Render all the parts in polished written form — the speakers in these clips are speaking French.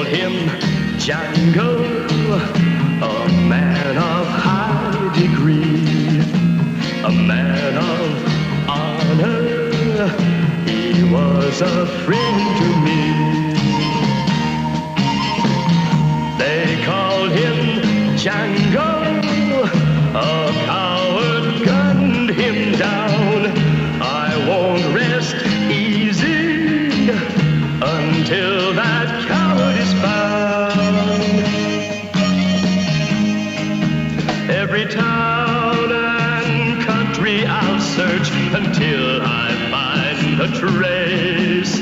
him Django, a man of high degree, a man of honor. He was a friend to me. They called him Django, a coward gunned him down. I won't rest easy until that coward is found. Every town and country I'll search until I find a trace.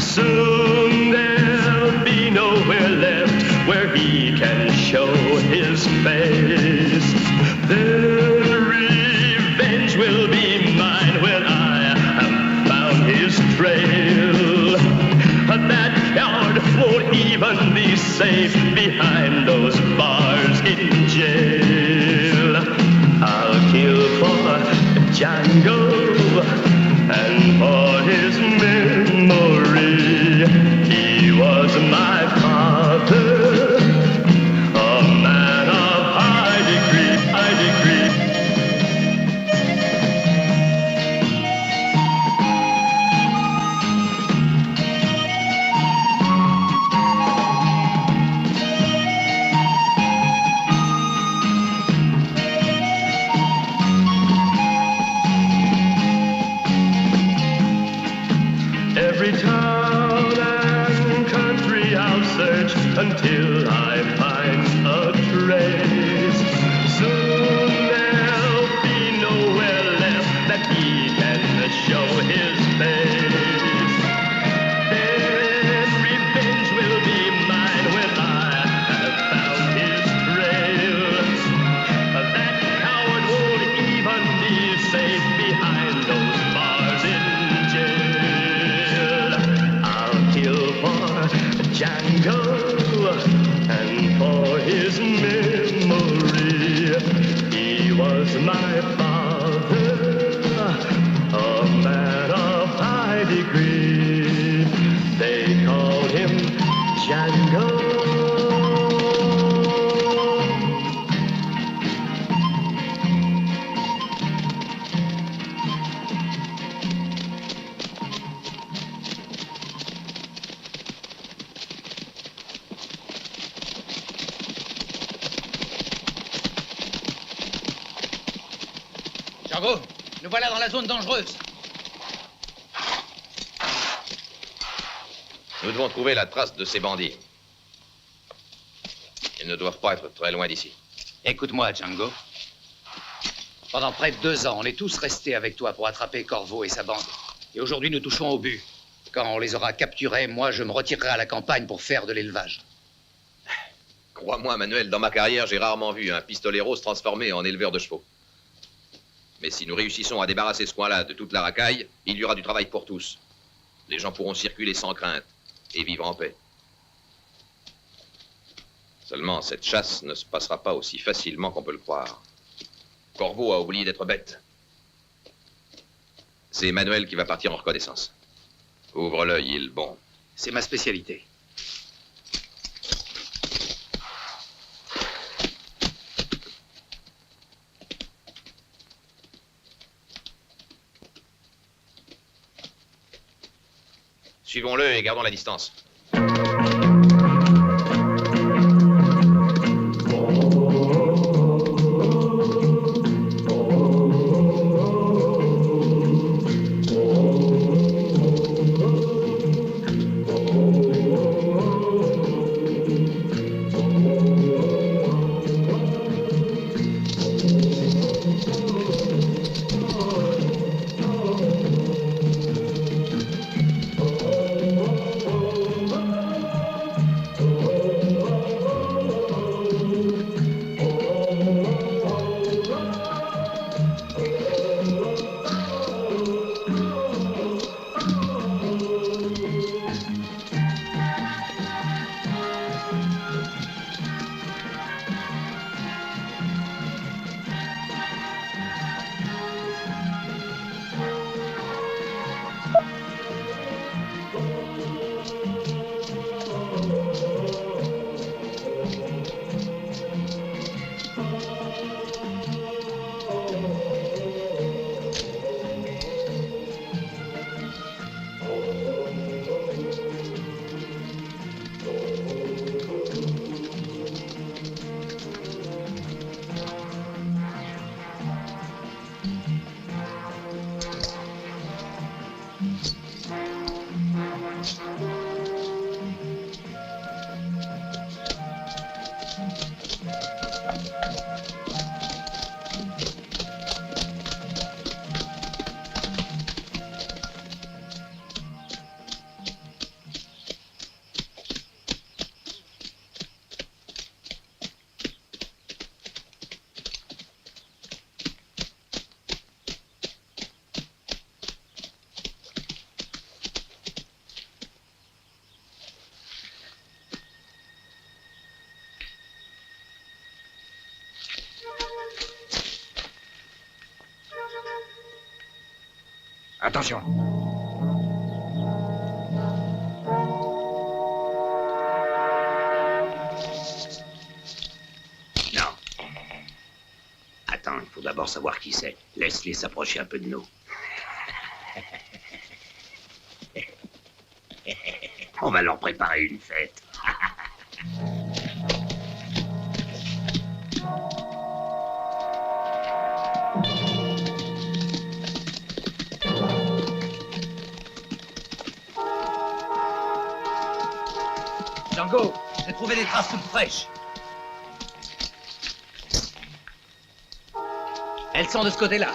Soon there'll be nowhere left where he can show his face. Then revenge will be mine when I have found his trail. That coward won't even be safe behind those bars in jail. I'll kill for Django and for his memory. He was my father, a man of high degree, high degree. Every town and country I'll search until I find a trace. Soon there'll be nowhere left that he can show his face. Then revenge will be mine when I have found his trail. That coward won't even be safe behind those bars in jail. I'll kill for Django and for his memory. He was my father, a man of high degree. They called him Django. Django, nous voilà dans la zone dangereuse. Nous devons trouver la trace de ces bandits. Ils ne doivent pas être très loin d'ici. Écoute-moi, Django. Pendant près de 2 ans, on est tous restés avec toi pour attraper Corvo et sa bande. Et aujourd'hui, nous touchons au but. Quand on les aura capturés, moi, je me retirerai à la campagne pour faire de l'élevage. Crois-moi, Manuel, dans ma carrière, j'ai rarement vu un pistolero se transformer en éleveur de chevaux. Mais si nous réussissons à débarrasser ce coin-là de toute la racaille, il y aura du travail pour tous. Les gens pourront circuler sans crainte et vivre en paix. Seulement, cette chasse ne se passera pas aussi facilement qu'on peut le croire. Corvo a oublié d'être bête. C'est Manuel qui va partir en reconnaissance. Ouvre l'œil, il bon. C'est ma spécialité. Suivons-le et gardons la distance. Attention. Non. Attends, il faut d'abord savoir qui c'est. Laisse-les s'approcher un peu de nous. On va leur préparer une fête. Django, j'ai trouvé des traces toutes fraîches. Elles sont de ce côté-là.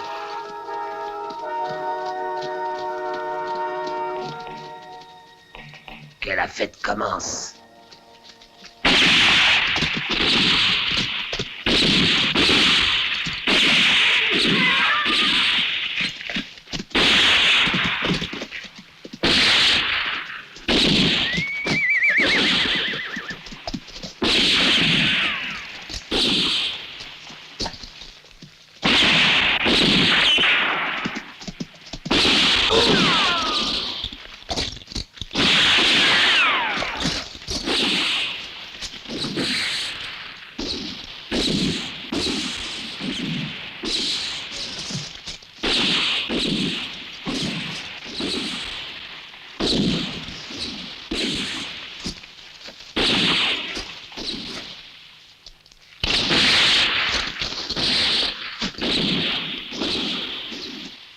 Que la fête commence.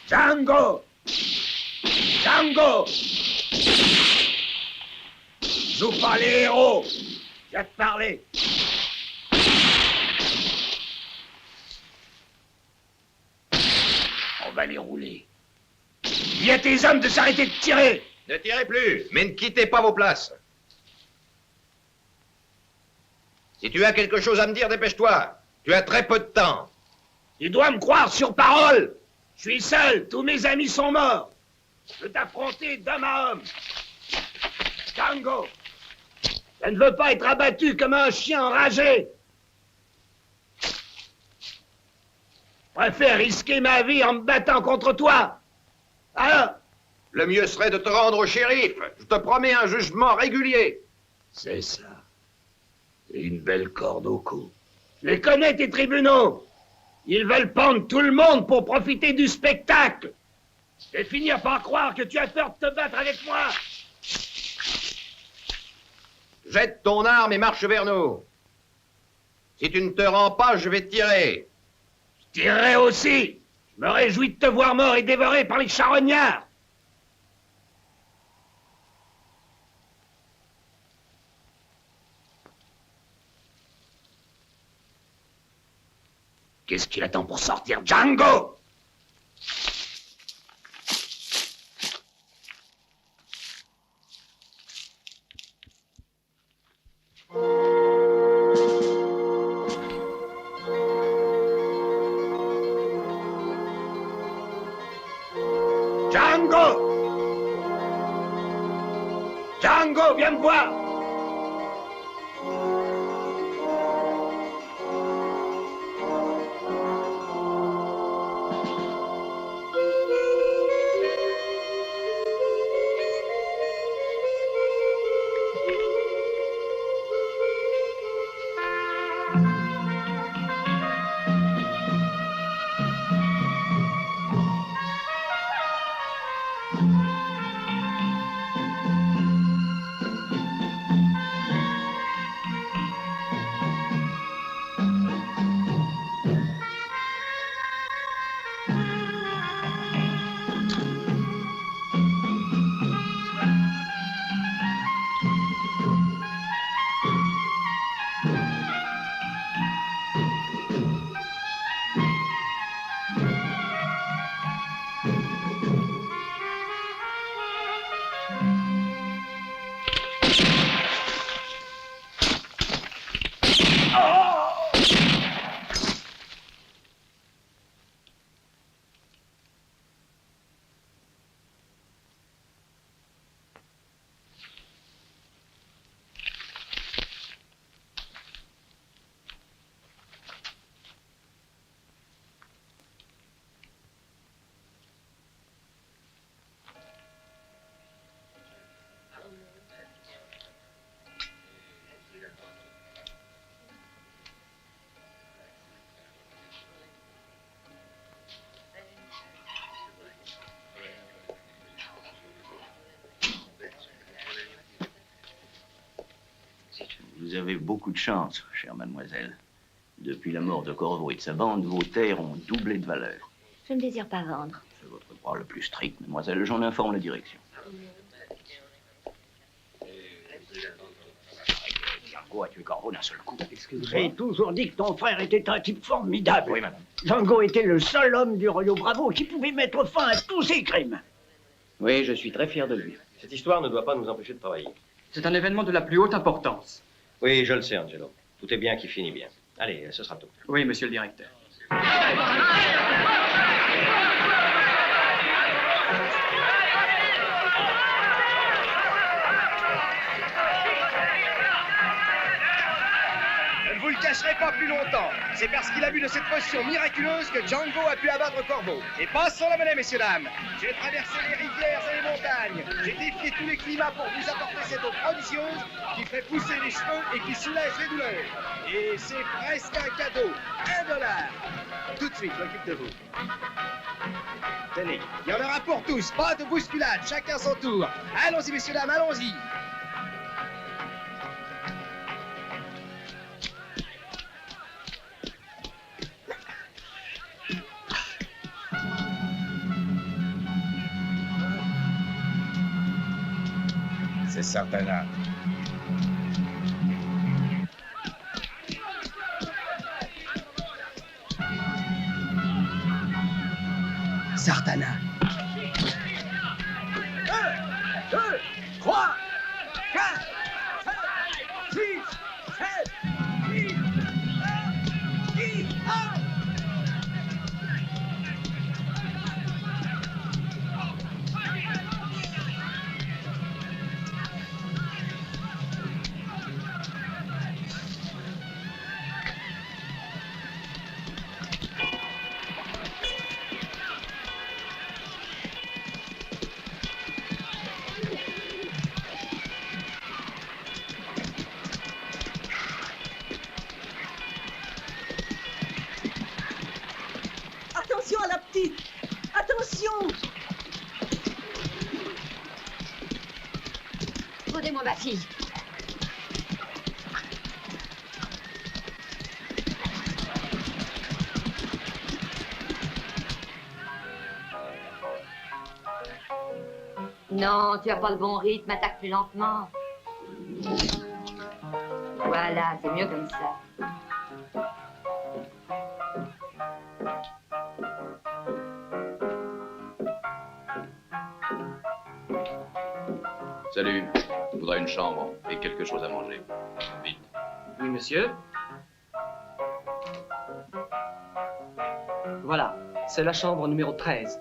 Django! Django! Joue pas les héros! Viens te parler! On va les rouler. Dis à tes hommes de s'arrêter de tirer! Ne tirez plus, mais ne quittez pas vos places. Si tu as quelque chose à me dire, dépêche-toi. Tu as très peu de temps. Tu dois me croire sur parole! Je suis seul, tous mes amis sont morts! Je veux t'affronter d'homme à homme! Django! Je ne veux pas être abattu comme un chien enragé! Je préfère risquer ma vie en me battant contre toi! Alors? Le mieux serait de te rendre au shérif. Je te promets un jugement régulier. C'est ça. Et une belle corde au cou. Je les connais, tes tribunaux! Ils veulent pendre tout le monde pour profiter du spectacle! Et finir par croire que tu as peur de te battre avec moi! Jette ton arme et marche vers nous. Si tu ne te rends pas, je vais tirer. Je tirerai aussi! Je me réjouis de te voir mort et dévoré par les charognards! Qu'est-ce qu'il attend pour sortir, Django! Django! Django, viens me voir! Vous avez beaucoup de chance, chère mademoiselle. Depuis la mort de Corvo et de sa bande, vos terres ont doublé de valeur. Je ne désire pas vendre. C'est votre droit le plus strict, mademoiselle. J'en informe la direction. Django a tué Corvo d'un seul coup. J'ai toujours dit que ton frère était un type formidable. Oui, madame. Django était le seul homme du Rio Bravo qui pouvait mettre fin à tous ses crimes. Oui, je suis très fier de lui. Cette histoire ne doit pas nous empêcher de travailler. C'est un événement de la plus haute importance. Oui, je le sais, Angelo. Tout est bien qui finit bien. Allez, ce sera tout. Oui, monsieur le directeur. Je ne vous le cacherai pas plus longtemps. C'est parce qu'il a bu de cette potion miraculeuse que Django a pu abattre Corvo. Et passons la monnaie, messieurs, dames. J'ai traversé les rivières et les montagnes. J'ai défié tous les climats pour vous apporter cette eau prodigieuse qui fait pousser les cheveux et qui soulage les douleurs. Et c'est presque un cadeau. $1. Tout de suite, je m'occupe de vous. Tenez, il y en aura pour tous. Pas de bousculade, chacun son tour. Allons-y, messieurs, dames, allons-y. C'est Sartana. Sartana. 1, 2, 3, 4, 5, 6, 7, 8, 9, 10, 1. Attention à la petite! Attention! Rendez-moi ma fille. Non, tu as pas le bon rythme, attaque plus lentement. Voilà, c'est mieux comme ça. Salut. Je voudrais une chambre et quelque chose à manger. Vite. Oui, monsieur. Voilà, c'est la chambre numéro 13.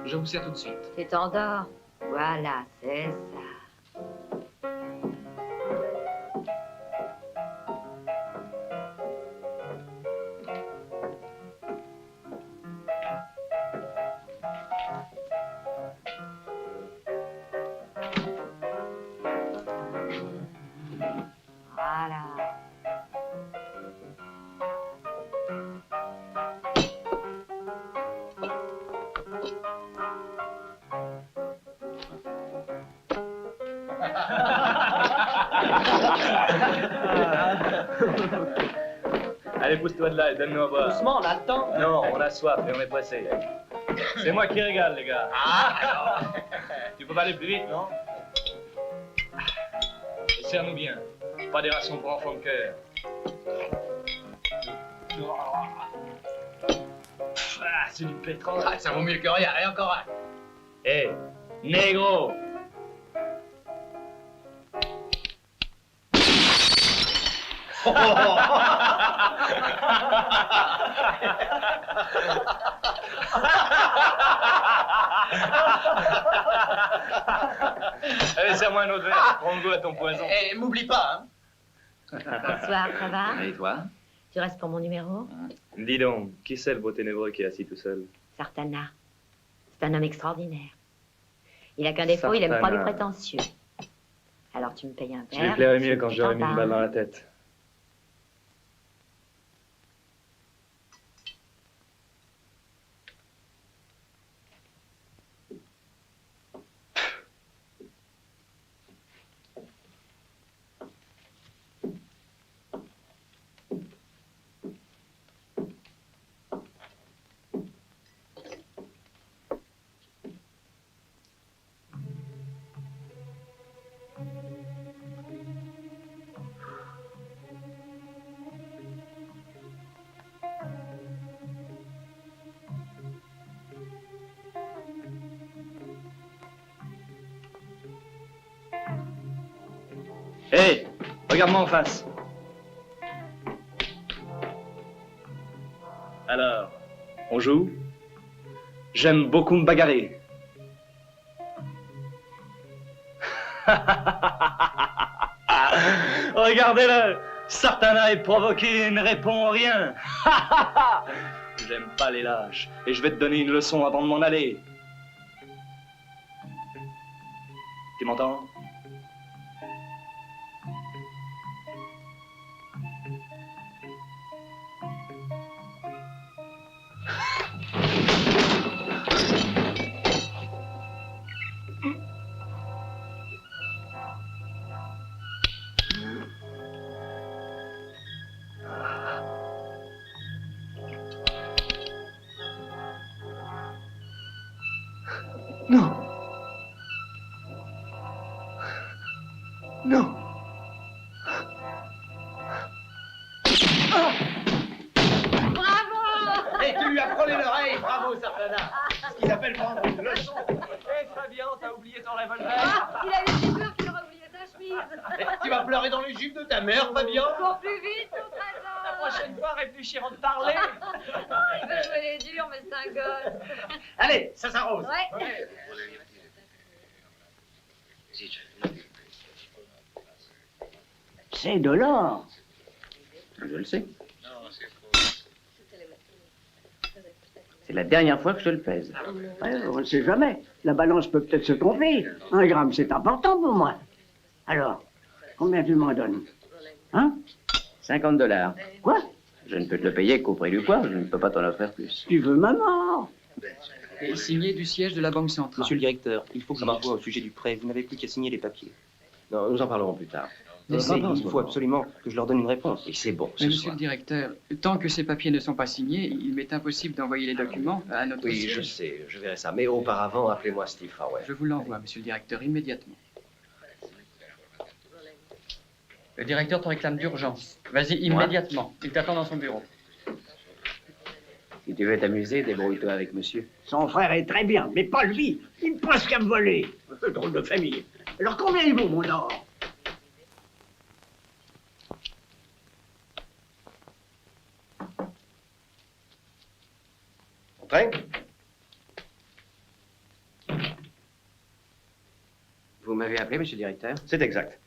Je vous sers tout de suite. Tu t'endors. Voilà, c'est ça. Voilà. Allez, pousse-toi de là et donne-nous à boire. Doucement, on a le temps. Non, on a soif et on est pressé. C'est moi qui régale, les gars. Tu peux pas aller plus vite, non? Et serre-nous bien. Pas des rations pour enfants de cœur. Ah, c'est du pétrole. Ah, ça vaut mieux que rien. Et encore un. Hé, négro! Allez, serre-moi un autre verre. Prends goût à ton poison. Et m'oublie pas, hein. Bonsoir, ça va? Et toi? Tu restes pour mon numéro? Dis donc, qui c'est le beau ténébreux qui est assis tout seul? Sartana. C'est un homme extraordinaire. Il a qu'un défaut, il aime pas les Sartana. prétentieux. Alors tu me payes un Je verre. lui plairais tu mieux me quand dis j'aurais mis t'en une balle vas. dans la tête. Hé, regarde-moi en face. Alors, on joue? J'aime beaucoup me bagarrer. Regardez-le! Sartana est provoqué et ne répond rien. J'aime pas les lâches. Et je vais te donner une leçon avant de m'en aller. Tu m'entends? Non. Non. Bravo! Et tu lui as frôlé l'oreille, bravo, Sartana. Ce qu'ils appellent prendre une leçon. Hé, Fabien, t'as oublié ton revolver? Ah, il avait si peur qu'il aurait oublié sa chemise. Tu vas pleurer dans les jupes de ta mère, Fabien. Cours plus vite, ton trésor. La prochaine fois, réfléchis avant de parler. Il veut jouer les durs, mais c'est un gosse. Allez, ça s'arrose. Ouais. C'est de l'or. Je le sais. C'est la dernière fois que je le pèse. Ouais, on ne sait jamais. La balance peut peut-être se tromper. 1 gramme, c'est important pour moi. Alors, combien tu m'en donnes? Hein? $50. Quoi? Je ne peux te le payer qu'au prix du poids. Je ne peux pas t'en offrir plus. Tu veux ma mort? Et signé du siège de la Banque centrale. Monsieur le directeur, il faut que je vous voie au sujet du prêt. Vous n'avez plus qu'à signer les papiers. Non, nous en parlerons plus tard. Il faut absolument que je leur donne une réponse. Et c'est bon, mais monsieur le directeur, tant que ces papiers ne sont pas signés, il m'est impossible d'envoyer les documents à notre Oui, siège. je sais, je verrai ça. Mais auparavant, appelez-moi Steve Farwell. Je vous l'envoie, monsieur le directeur, immédiatement. Le directeur te réclame d'urgence. Vas-y, immédiatement. Il t'attend dans son bureau. Si tu veux t'amuser, débrouille-toi avec monsieur. Son frère est très bien, mais pas lui. Il ne pense qu'à me voler. Drôle de famille. Alors combien il vaut, mon or? Entrez. Vous m'avez appelé, monsieur le directeur? C'est exact.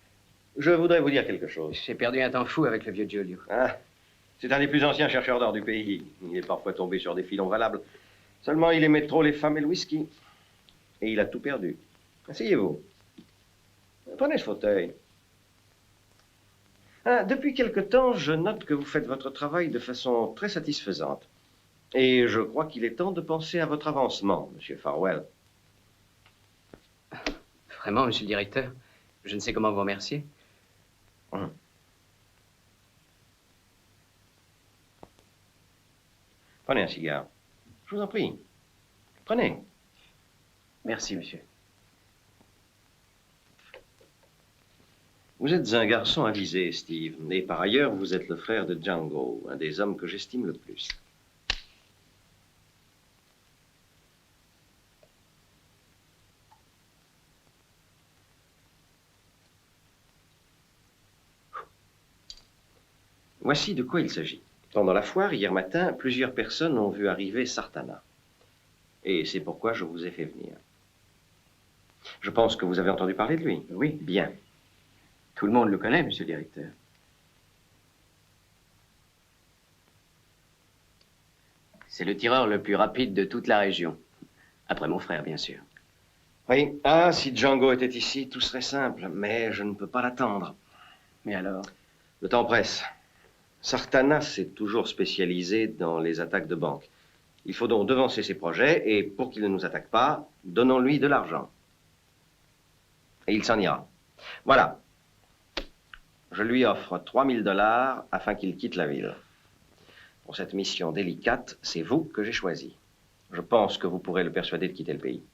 Je voudrais vous dire quelque chose. J'ai perdu un temps fou avec le vieux Giulio. Ah, c'est un des plus anciens chercheurs d'or du pays. Il est parfois tombé sur des filons valables. Seulement, il aimait trop les femmes et le whisky. Et il a tout perdu. Asseyez-vous. Prenez ce fauteuil. Ah, depuis quelque temps, je note que vous faites votre travail de façon très satisfaisante. Et je crois qu'il est temps de penser à votre avancement, monsieur Farwell. Vraiment, monsieur le directeur? Je ne sais comment vous remercier. Prenez un cigare. Je vous en prie. Prenez. Merci, monsieur. Vous êtes un garçon avisé, Steve. Et par ailleurs, vous êtes le frère de Django, un des hommes que j'estime le plus. Voici de quoi il s'agit. Pendant la foire, hier matin, plusieurs personnes ont vu arriver Sartana. Et c'est pourquoi je vous ai fait venir. Je pense que vous avez entendu parler de lui. Oui. Bien. Tout le monde le connaît, monsieur le directeur. C'est le tireur le plus rapide de toute la région. Après mon frère, bien sûr. Oui. Ah, si Django était ici, tout serait simple. Mais je ne peux pas l'attendre. Mais alors? Le temps presse. Sartana s'est toujours spécialisé dans les attaques de banque. Il faut donc devancer ses projets, et pour qu'il ne nous attaque pas, donnons-lui de l'argent. Et il s'en ira. Voilà. Je lui offre $3000 afin qu'il quitte la ville. Pour cette mission délicate, c'est vous que j'ai choisi. Je pense que vous pourrez le persuader de quitter le pays.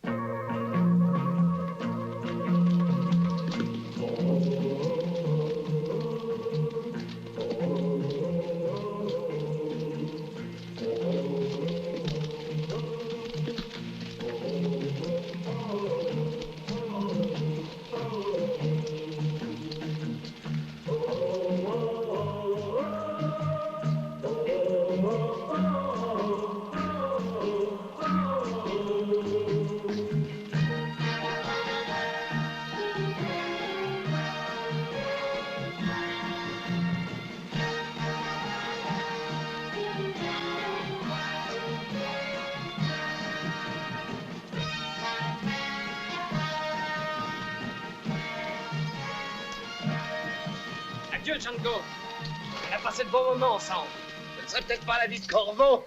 Adieu, Django. On a passé de bons moments ensemble. Ce ne serait peut-être pas la vie de Corvo.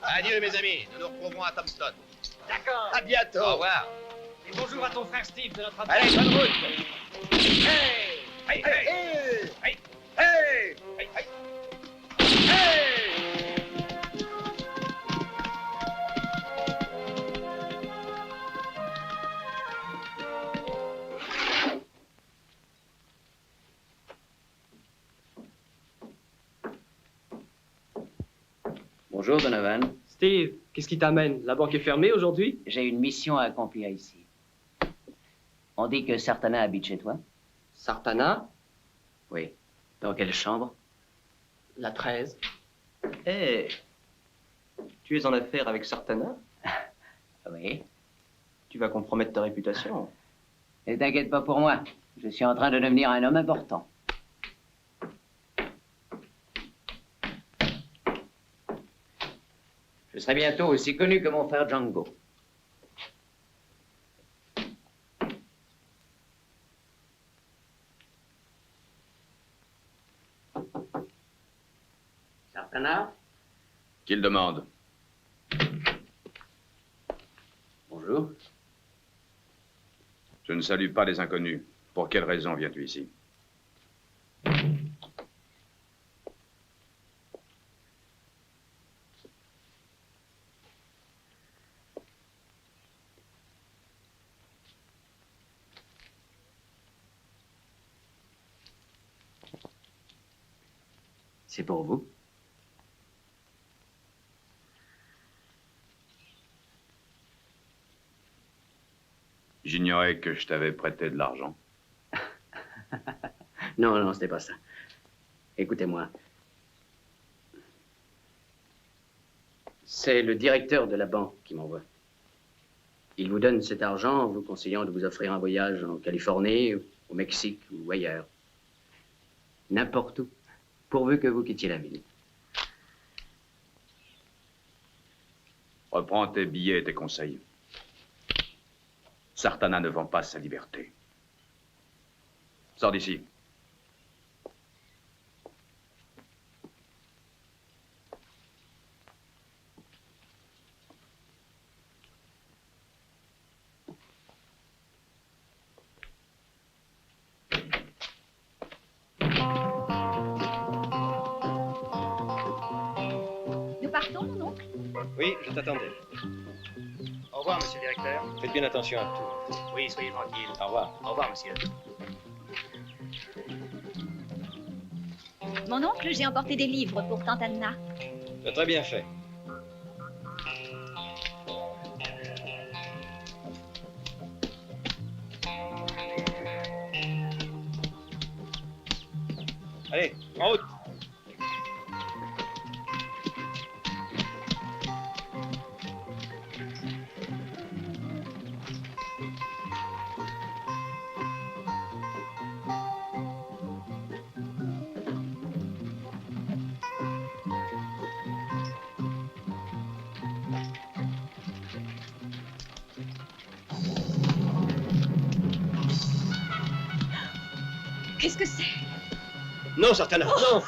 Adieu, mes amis. Nous nous retrouverons à Tombstone. D'accord. À bientôt. Au revoir. Et bonjour à ton frère Steve de notre Allez, bonne route. Hey! Hey! Hey! Hey! Hey! Hey! Hey! Bonjour, Donovan. Steve, qu'est-ce qui t'amène? La banque est fermée aujourd'hui? J'ai une mission à accomplir ici. On dit que Sartana habite chez toi? Sartana? Oui. Dans quelle chambre? La 13. Eh, tu es en affaire avec Sartana? Oui. Tu vas compromettre ta réputation. Ne t'inquiète pas pour moi. Je suis en train de devenir un homme important. Je serai bientôt aussi connu que mon frère Django. Sartana? Qu'il demande. Bonjour. Je ne salue pas les inconnus. Pour quelle raison viens-tu ici? C'est pour vous. J'ignorais que je t'avais prêté de l'argent. Non, non, c'était pas ça. Écoutez-moi. C'est le directeur de la banque qui m'envoie. Il vous donne cet argent en vous conseillant de vous offrir un voyage en Californie, au Mexique ou ailleurs. N'importe où, pourvu que vous quittiez la ville. Reprends tes billets et tes conseils. Sartana ne vend pas sa liberté. Sors d'ici. Nous partons, mon oncle? Oui, je t'attendais. Au revoir, monsieur le directeur. Faites bien attention à tout. Oui, soyez tranquille. Au revoir. Au revoir, monsieur. Mon oncle, j'ai emporté des livres pour tante Anna. Tu as très bien fait. Allez, en route. Qu'est-ce que c'est? Non, Sartana, non.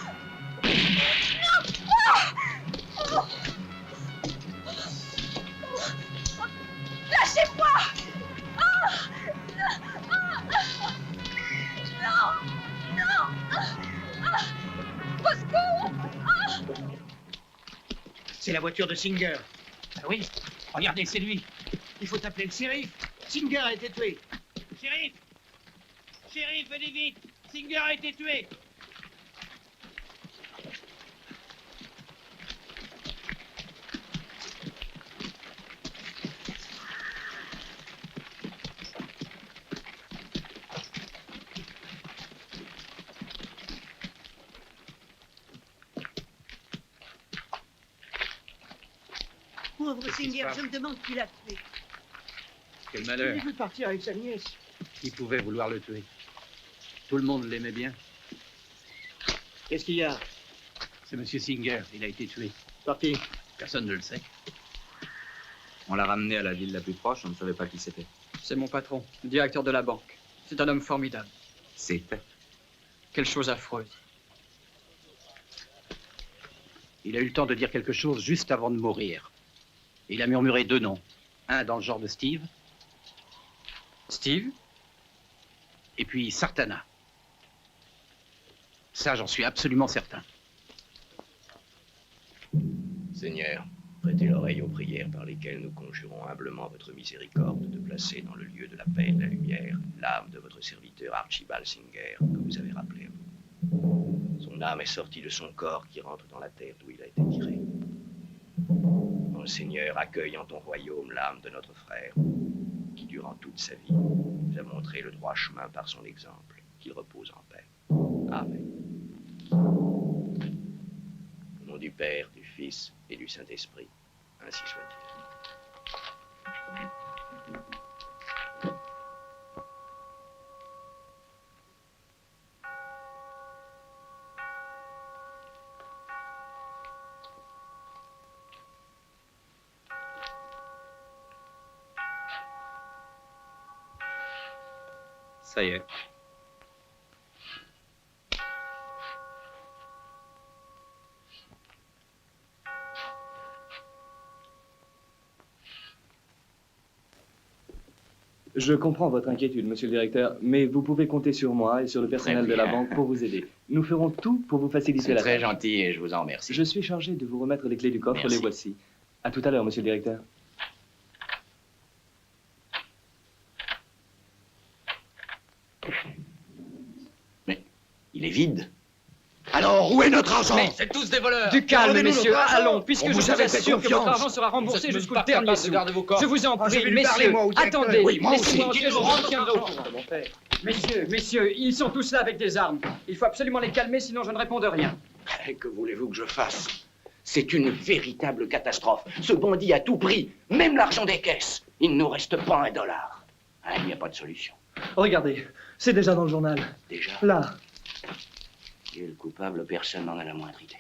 Lâchez-moi! Non! Non! Au secours! C'est la voiture de Singer. Ah oui, regardez, c'est lui. Il faut appeler le shérif. Singer a été tué. Shérif! Shérif, venez vite! Singer a été tué! Pauvre Singer, je me demande qui l'a tué. Quel malheur. Il veut partir avec sa nièce. Qui pouvait vouloir le tuer? Tout le monde l'aimait bien. Qu'est-ce qu'il y a? C'est Monsieur Singer, il a été tué. Par qui? Personne ne le sait. On l'a ramené à la ville la plus proche, on ne savait pas qui c'était. C'est mon patron, le directeur de la banque. C'est un homme formidable. C'est fait. Quelle chose affreuse. Il a eu le temps de dire quelque chose juste avant de mourir. Il a murmuré 2 noms. Un dans le genre de Steve. Steve? Et puis Sartana. Ça, j'en suis absolument certain. Seigneur, prêtez l'oreille aux prières par lesquelles nous conjurons humblement votre miséricorde de placer dans le lieu de la paix et de la lumière l'âme de votre serviteur Archibald Singer, que vous avez rappelé à vous. Son âme est sortie de son corps qui rentre dans la terre d'où il a été tiré. Mon Seigneur, accueille en ton royaume l'âme de notre frère, qui durant toute sa vie nous a montré le droit chemin par son exemple, qu'il repose en paix. Amen. Au nom du Père, du Fils et du Saint-Esprit, ainsi soit-il. Ça y est. Je comprends votre inquiétude, monsieur le directeur, mais vous pouvez compter sur moi et sur le personnel de la banque pour vous aider. Nous ferons tout pour vous faciliter la tâche. C'est très gentil et je vous en remercie. Je suis chargé de vous remettre les clés du coffre, Merci. les voici. À tout à l'heure, monsieur le directeur. Il est vide. Alors, où est notre argent? Mais C'est tous des voleurs. Du calme, Rendez-nous messieurs, notre argent. allons, puisque On je vous vous avait fait assure que votre confiance. argent sera remboursé Vous êtes jusqu'au pas dernier capable de sou. garder vos coffres. Je vous en Ah, je vais prie, lui parler, messieurs, moi, au directeur. attendez, Oui, moi aussi. laissez-moi entrer, Qu'il je nous vous rende tiendrai au notre courant. Messieurs, ils sont tous là avec des armes. Il faut absolument les calmer, sinon je ne réponds de rien. Que voulez-vous que je fasse? C'est une véritable catastrophe. Ce bandit a tout pris, même l'argent des caisses. Il ne nous reste pas $1. Ah, il n'y a pas de solution. Regardez, c'est déjà dans le journal. Déjà? Là. Qui est le coupable? Personne n'en a la moindre idée.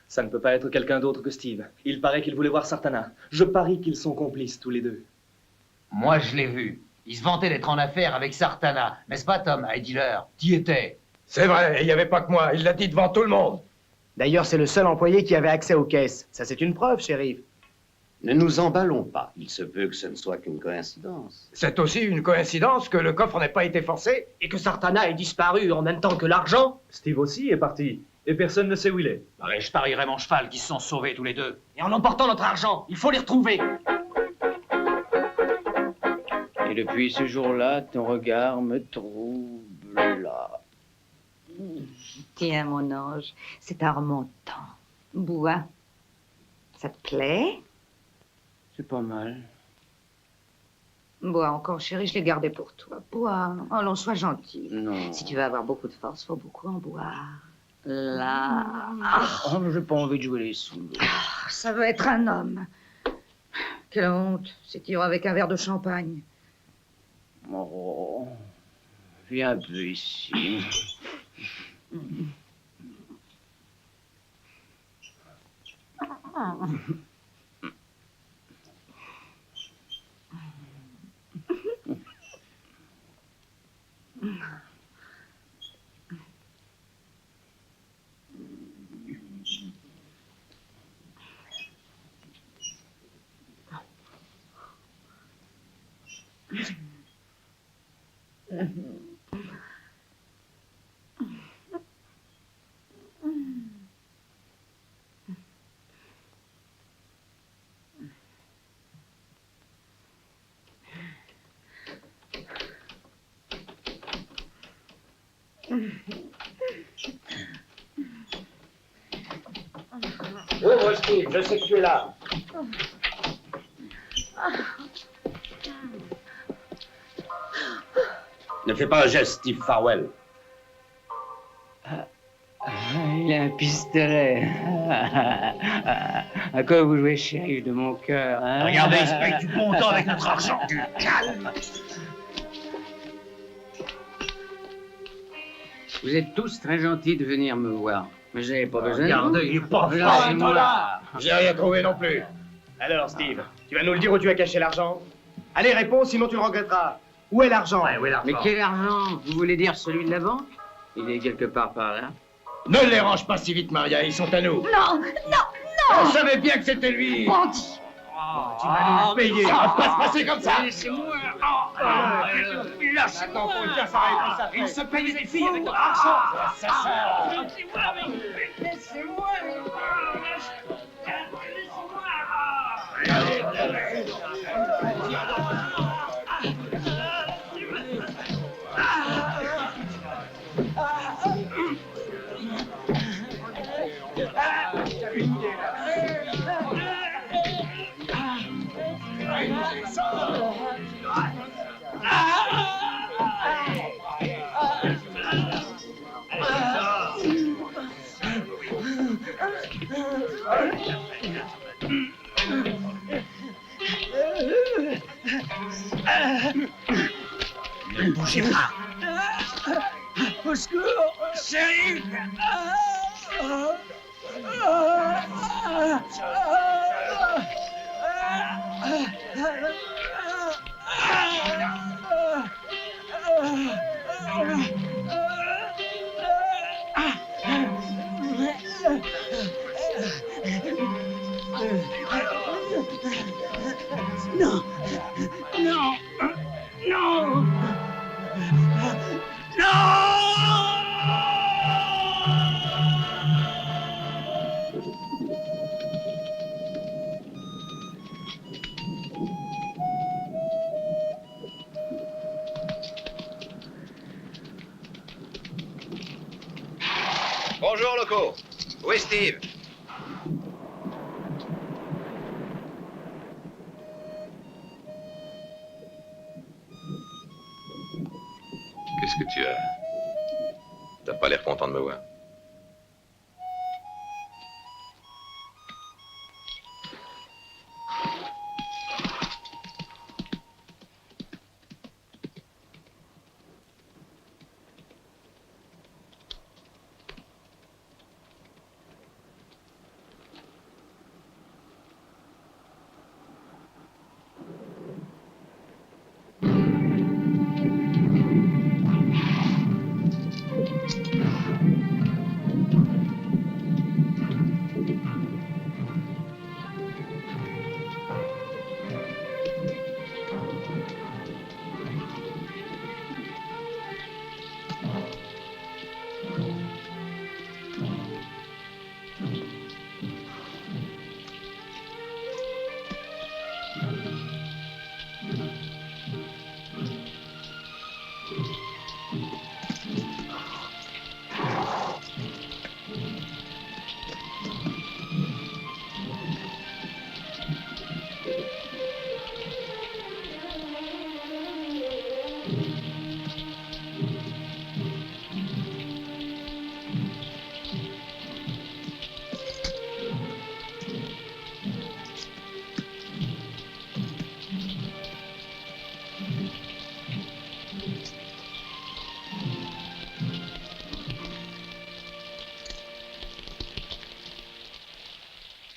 Ça ne peut pas être quelqu'un d'autre que Steve. Il paraît qu'il voulait voir Sartana. Je parie qu'ils sont complices tous les deux. Moi, je l'ai vu. Il se vantait d'être en affaire avec Sartana. N'est-ce pas, Tom, à Dealer? T'y étais. C'est vrai, il n'y avait pas que moi. Il l'a dit devant tout le monde. D'ailleurs, c'est le seul employé qui avait accès aux caisses. Ça, c'est une preuve, shérif. Ne nous emballons pas. Il se peut que ce ne soit qu'une coïncidence. C'est aussi une coïncidence que le coffre n'ait pas été forcé. Et que Sartana ait disparu en même temps que l'argent. Steve aussi est parti. Et personne ne sait où il est. Allez, je parierais mon cheval qu'ils se sont sauvés tous les deux. Et en emportant notre argent, il faut les retrouver. Et depuis ce jour-là, ton regard me trouble là. Tiens, mon ange, c'est un remontant. Bois. Ça te plaît? C'est pas mal. Bois encore, chérie, je l'ai gardé pour toi. Bois. Allons, sois gentil. Non. Si tu veux avoir beaucoup de force, faut beaucoup en boire. Là. Oh, mais j'ai pas envie de jouer les sous. Ça veut être un homme. Quelle honte. C'est tiré avec un verre de champagne. Oh, viens un peu ici. Ouvre, Steve, je sais que tu es là. Ne fais pas un geste, Steve Farwell. Il a un pistolet. À quoi vous jouez, shérif de mon cœur, hein? Regardez, il se paye du bon temps avec notre argent. Du calme. Vous êtes tous très gentils de venir me voir. Mais j'avais pas besoin de Regardez, vous. il est pas Lâchez-moi. là. J'ai rien trouvé non plus. Alors, Steve, tu vas nous le dire où tu as caché l'argent? Allez, réponds, sinon tu le regretteras. Où est l'argent? Mais quel argent? Vous voulez dire celui de la banque? Il est quelque part par là. Ne les range pas si vite, Maria, ils sont à nous. Non, non, Je savais bien que c'était lui. bandit. Tu vas nous payer. Ça va pas se passer comme ça. Laissez-moi. Lâchez-moi. Il se paye des filles avec de l'argent. Laissez-moi. Ne bougez pas. Au secours, chérie. Non. Non. Non. Bonjour, locaux. Où est Steve? Qu'est-ce que tu as? T'as pas l'air content de me voir.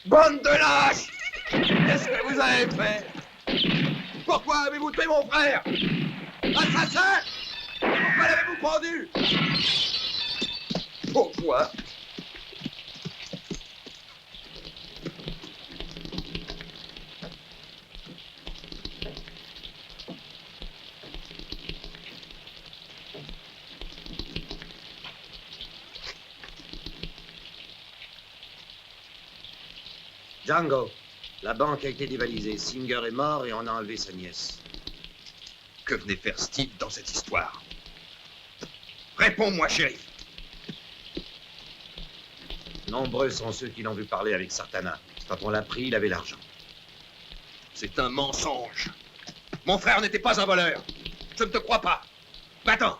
Bande de lâches! Qu'est-ce que vous avez fait? Pourquoi avez-vous tué mon frère? Assassin! Pourquoi l'avez-vous pendu? Pourquoi? Django, la banque a été dévalisée. Singer est mort et on a enlevé sa nièce. Que venait faire Steve dans cette histoire? Réponds-moi, shérif. Nombreux sont ceux qui l'ont vu parler avec Sartana. Quand on l'a pris, il avait l'argent. C'est un mensonge. Mon frère n'était pas un voleur. Je ne te crois pas. Va-t'en.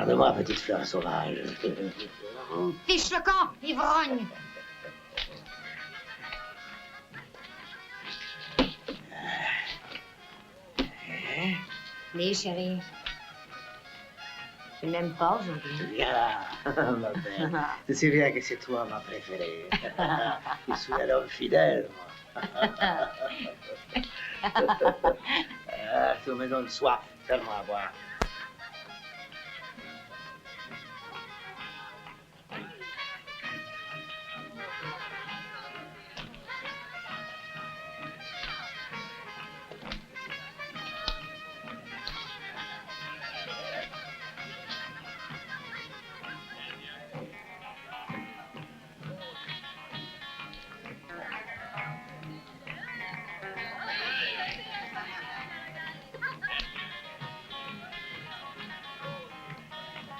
Regarde-moi, petite fleur sauvage. Fiche le camp, ivrogne. Les chérie. Tu n'aimes pas aujourd'hui? Viens là, ma belle. Tu sais bien que c'est toi ma préférée. Je suis un homme fidèle, moi. Tu me donnes soif, fais-moi boire.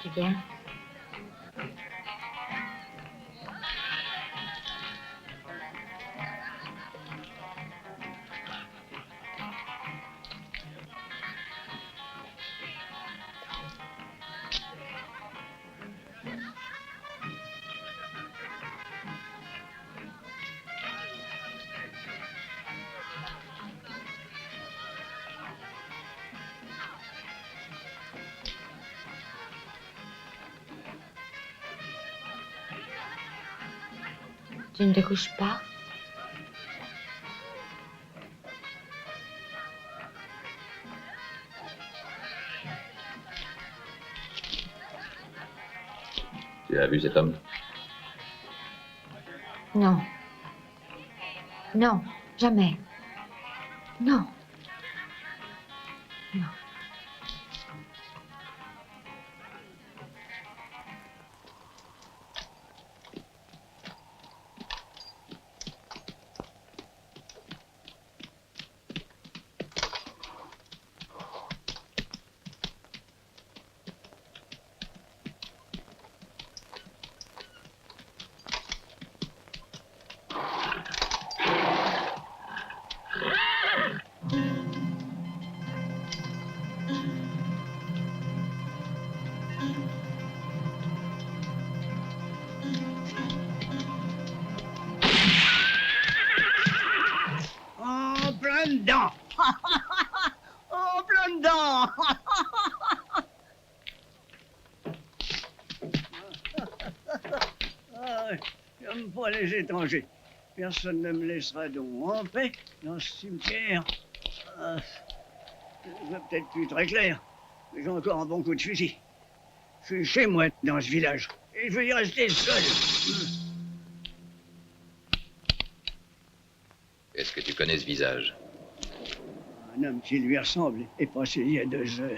Tu viens? Tu ne te couches pas? Tu as vu cet homme? Non. Non, jamais. Non. Non. En plein dedans. En plein dedans. J'aime pas les étrangers. Personne ne me laissera donc en paix dans ce cimetière. Je vais peut-être plus très clair, mais j'ai encore un bon coup de fusil. Je suis chez moi dans ce village et je vais y rester seul. Est-ce que tu connais ce visage? Un homme qui lui ressemble est passé il y a 2 heures.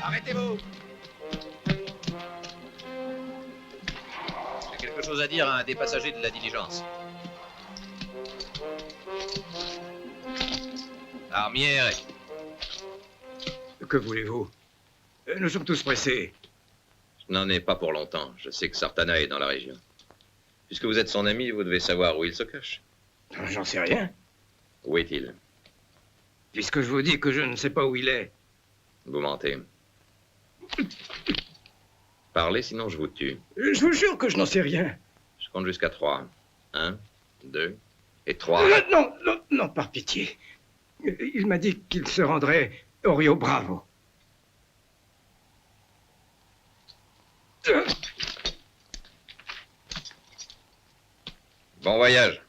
Arrêtez-vous! J'ai quelque chose à dire à un des passagers de la diligence. Armière. Que voulez-vous? Nous sommes tous pressés. Je n'en ai pas pour longtemps. Je sais que Sartana est dans la région. Puisque vous êtes son ami, vous devez savoir où il se cache. J'en sais rien. Où est-il? Puisque je vous dis que je ne sais pas où il est. Vous mentez. Parlez, sinon je vous tue. Je vous jure que je n'en sais rien. Je compte jusqu'à 3. 1, 2 et 3. Non, par pitié. Il m'a dit qu'il se rendrait au Rio Bravo. Bon voyage.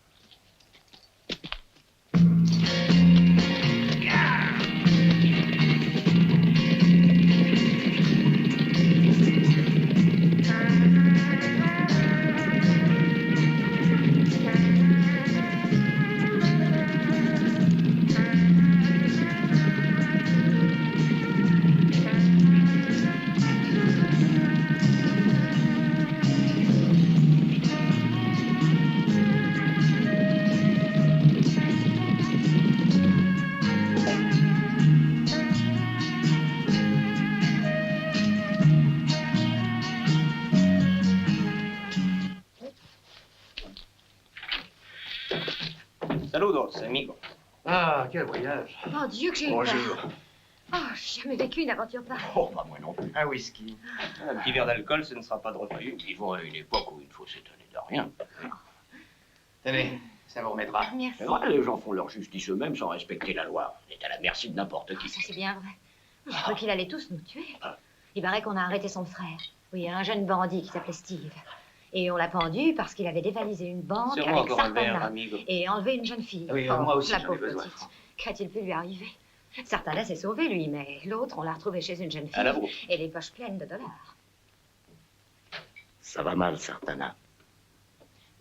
Saludos, amigo. Ah, quel voyage. Oh Dieu, que j'ai eu Bonjour. peur. Oh, j'ai jamais vécu une aventure pareille. Oh, pas moi non plus. Un whisky. Un petit verre d'alcool, ce ne sera pas de refus. Nous vivons à une époque où il faut s'étonner de rien. Tenez, ça vous remettra. Merci. C'est vrai, les gens font leur justice eux-mêmes sans respecter la loi. On est à la merci de n'importe qui. Ça, c'est bien vrai. J'ai cru qu'il allait tous nous tuer. Il paraît qu'on a arrêté son frère. Oui, un jeune bandit qui s'appelait Steve. Et on l'a pendu parce qu'il avait dévalisé une banque C'est moi avec encore un verre, Sartana amigo. et enlevé une jeune fille. Oui, moi aussi, la j'en ai pauvre besoin. petite. Qu'a-t-il pu lui arriver? Sartana s'est sauvé, lui, mais l'autre, on l'a retrouvé chez une jeune À la fille bourse. et les poches pleines de dollars. Ça va mal, Sartana.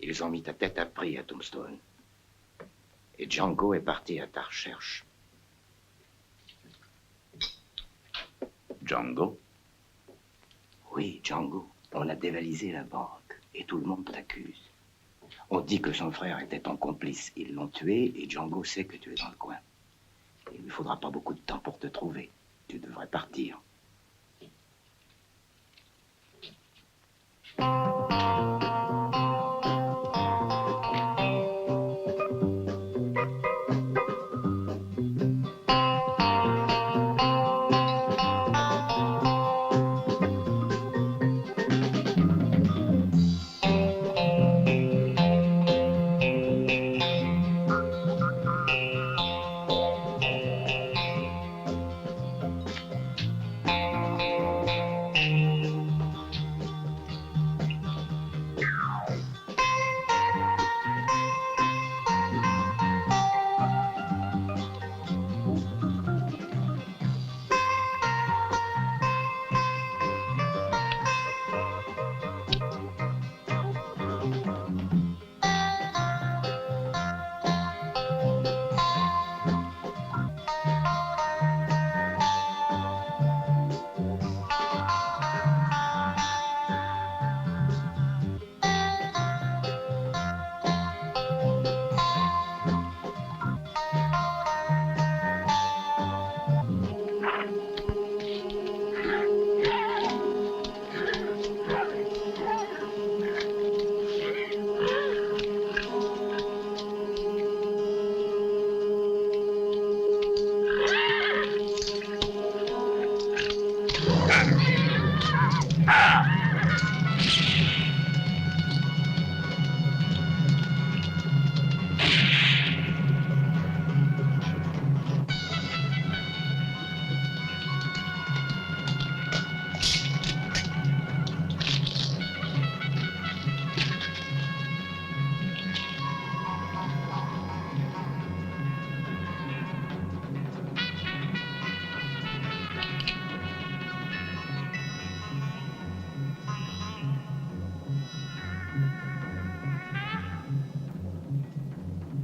Ils ont mis ta tête à prix à Tombstone. Et Django est parti à ta recherche. Django? Oui, Django. On a dévalisé la banque et tout le monde t'accuse. On dit que son frère était ton complice. Ils l'ont tué et Django sait que tu es dans le coin. Il ne lui faudra pas beaucoup de temps pour te trouver. Tu devrais partir.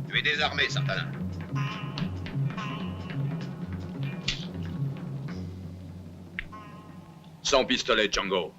Tu es désarmé, Sartana. Sans pistolet, Django.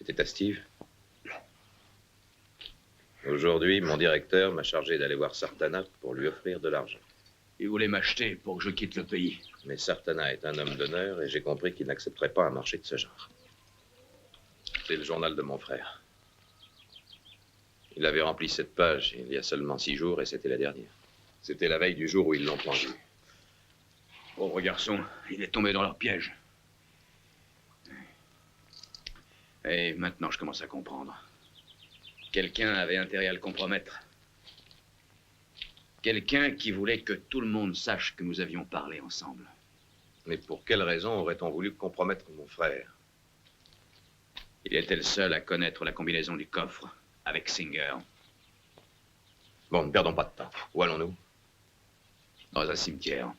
C'était à Steve. Aujourd'hui, mon directeur m'a chargé d'aller voir Sartana pour lui offrir de l'argent. Il voulait m'acheter pour que je quitte le pays. Mais Sartana est un homme d'honneur et j'ai compris qu'il n'accepterait pas un marché de ce genre. C'est le journal de mon frère. Il avait rempli cette page il y a seulement 6 jours et c'était la dernière. C'était la veille du jour où ils l'ont pendu. Pauvre garçon, il est tombé dans leur piège. Et maintenant, je commence à comprendre. Quelqu'un avait intérêt à le compromettre. Quelqu'un qui voulait que tout le monde sache que nous avions parlé ensemble. Mais pour quelle raison aurait-on voulu compromettre mon frère? Il était le seul à connaître la combinaison du coffre avec Singer. Bon, ne perdons pas de temps. Où allons-nous? Dans un cimetière.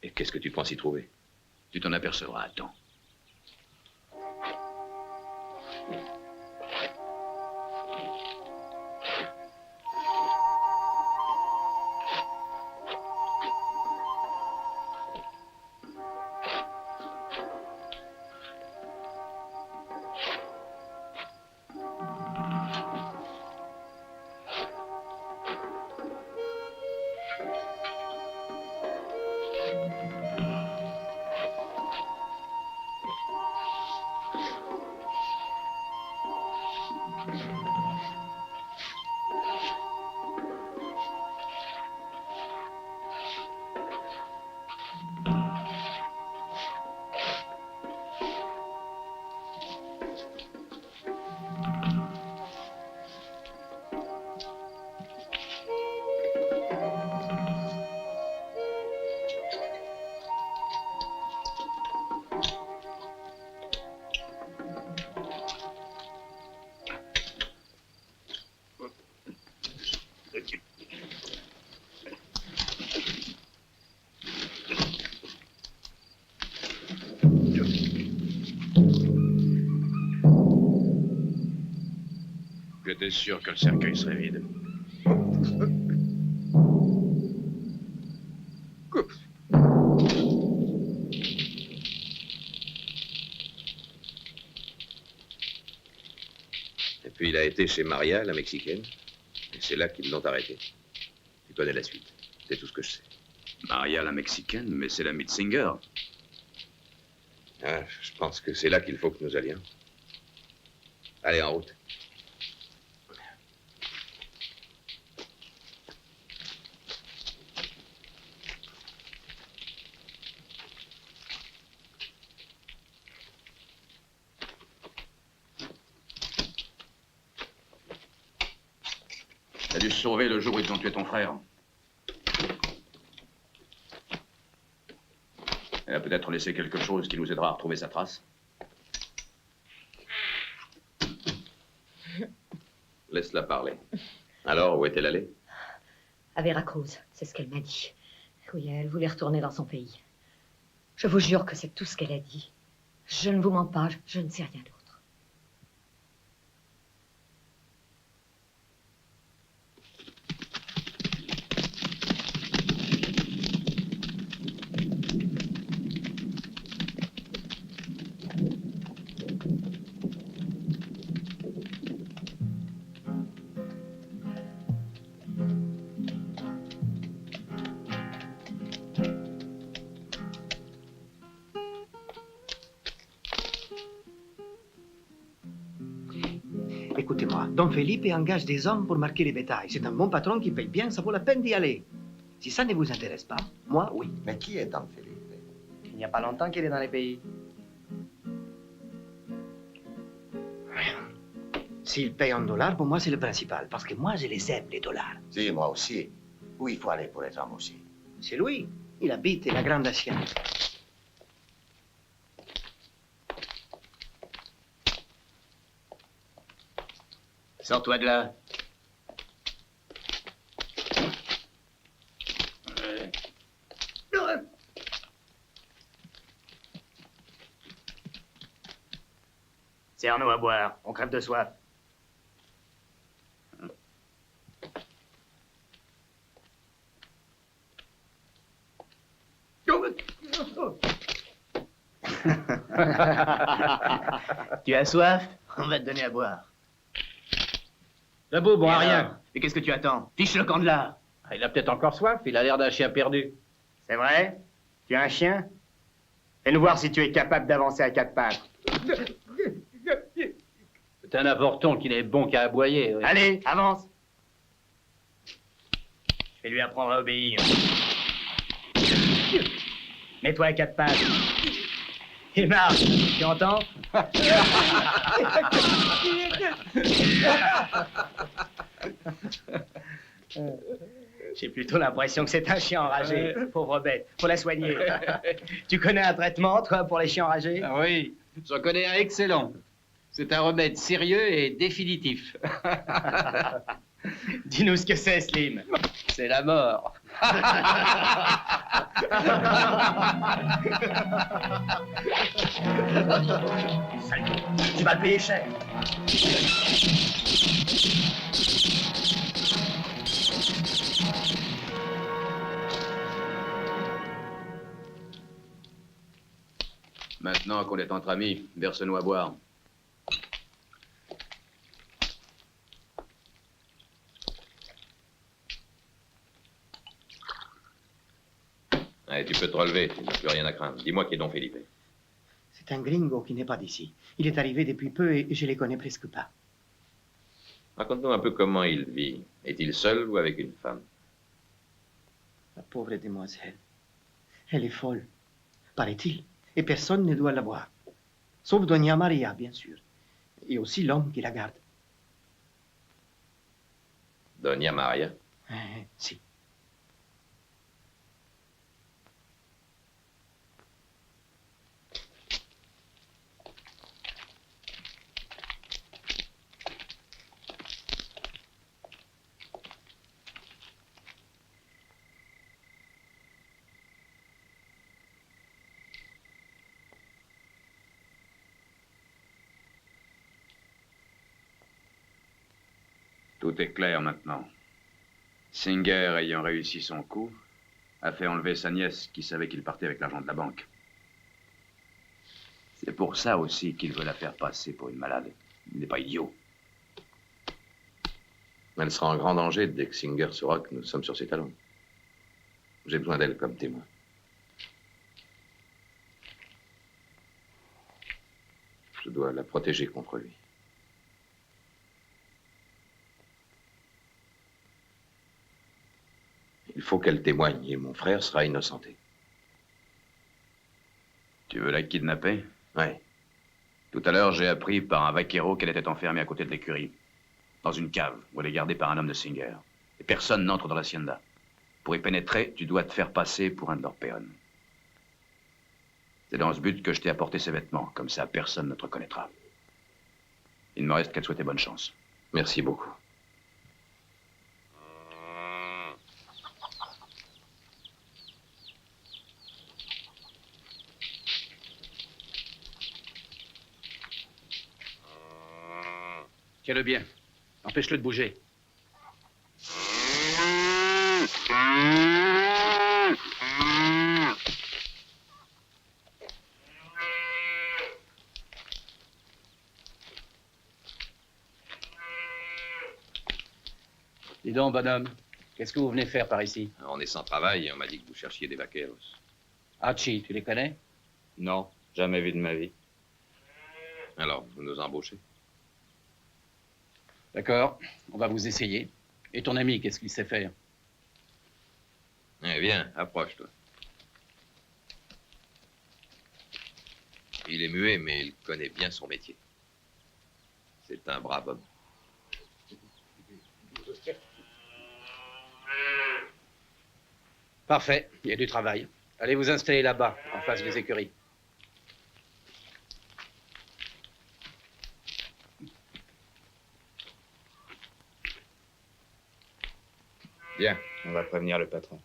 Et qu'est-ce que tu penses y trouver? Tu t'en apercevras à temps. J'étais sûr que le cercueil serait vide. Et puis il a été chez Maria, la Mexicaine, et c'est là qu'ils l'ont arrêté. Tu connais la suite. C'est tout ce que je sais. Maria, la Mexicaine, mais c'est l'amie de Singer. Ah, je pense que c'est là qu'il faut que nous allions. Allez, en route. T'as dû se sauver le jour où ils ont tué ton frère. Elle a peut-être laissé quelque chose qui nous aidera à retrouver sa trace. Laisse-la parler. Alors, où est-elle allée? À Veracruz, c'est ce qu'elle m'a dit. Oui, elle voulait retourner dans son pays. Je vous jure que c'est tout ce qu'elle a dit. Je ne vous mens pas, je ne sais rien d'autre. Écoutez-moi, Don Felipe engage des hommes pour marquer les bétails. C'est un bon patron qui paye bien, ça vaut la peine d'y aller. Si ça ne vous intéresse pas, moi, oui. Mais qui est Don Felipe? Il n'y a pas longtemps qu'il est dans les pays. S'il paye en dollars, pour moi, c'est le principal. Parce que moi, je les aime, les dollars. Si, moi aussi. Où il faut aller pour les hommes aussi? C'est lui. Il habite la Grande Hacienda. Sors-toi de là. Serre-nous à boire, on crève de soif. Tu as soif? On va te donner à boire. Debout, bon à rien. Alors, et qu'est-ce que tu attends? Fiche le camp de là. Il a peut-être encore soif, il a l'air d'un chien perdu. C'est vrai? Tu as un chien? Fais-nous voir si tu es capable d'avancer à quatre pattes. C'est un avorton qui n'est bon qu'à aboyer. Oui. Allez, avance. Je vais lui apprendre à obéir. Mets-toi à quatre pattes. Et marche, tu entends? J'ai plutôt l'impression que c'est un chien enragé. Pauvre bête, faut la soigner. Tu connais un traitement, toi, pour les chiens enragés? Ah oui, j'en connais un excellent. C'est un remède sérieux et définitif. Dis-nous ce que c'est, Slim. C'est la mort. Tu vas le payer cher. Maintenant qu'on est entre amis, verse-nous à boire. Allez, tu peux te relever, tu n'as plus rien à craindre. Dis-moi qui est Don Felipe. C'est un gringo qui n'est pas d'ici. Il est arrivé depuis peu et je les connais presque pas. Raconte-nous un peu comment il vit. Est-il seul ou avec une femme? La pauvre demoiselle. Elle est folle, paraît-il, et personne ne doit la voir. Sauf Doña Maria, bien sûr. Et aussi l'homme qui la garde. Doña Maria? Si. Tout est clair maintenant. Singer, ayant réussi son coup, a fait enlever sa nièce qui savait qu'il partait avec l'argent de la banque. C'est pour ça aussi qu'il veut la faire passer pour une malade. Il n'est pas idiot. Elle sera en grand danger dès que Singer saura que nous sommes sur ses talons. J'ai besoin d'elle comme témoin. Je dois la protéger contre lui. Il faut qu'elle témoigne et mon frère sera innocenté. Tu veux la kidnapper? Ouais. Tout à l'heure, j'ai appris par un vaquero qu'elle était enfermée à côté de l'écurie, dans une cave où elle est gardée par un homme de Singer. Et personne n'entre dans l'hacienda. Pour y pénétrer, tu dois te faire passer pour un de leurs péons. C'est dans ce but que je t'ai apporté ces vêtements. Comme ça, personne ne te reconnaîtra. Il ne me reste qu'à te souhaiter bonne chance. Merci beaucoup. Tiens-le bien. Empêche-le de bouger. Dis donc, bonhomme, qu'est-ce que vous venez faire par ici? On est sans travail et on m'a dit que vous cherchiez des vaqueros. Hachi, tu les connais? Non, jamais vu de ma vie. Alors, vous nous embauchez? D'accord, on va vous essayer. Et ton ami, qu'est-ce qu'il sait faire? Eh bien, approche-toi. Il est muet, mais il connaît bien son métier. C'est un brave homme. Parfait, il y a du travail. Allez vous installer là-bas, en face des écuries. Bien, on va prévenir le patron.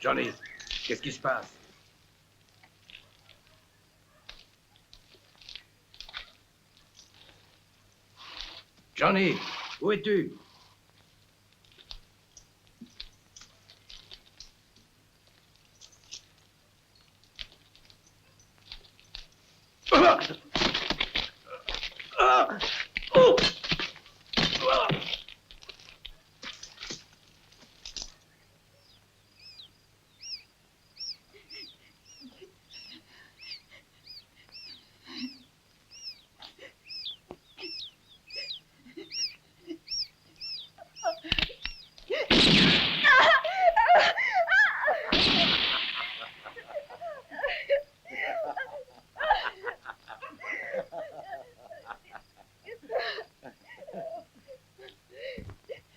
Johnny, qu'est-ce qui se passe? Johnny, où es-tu?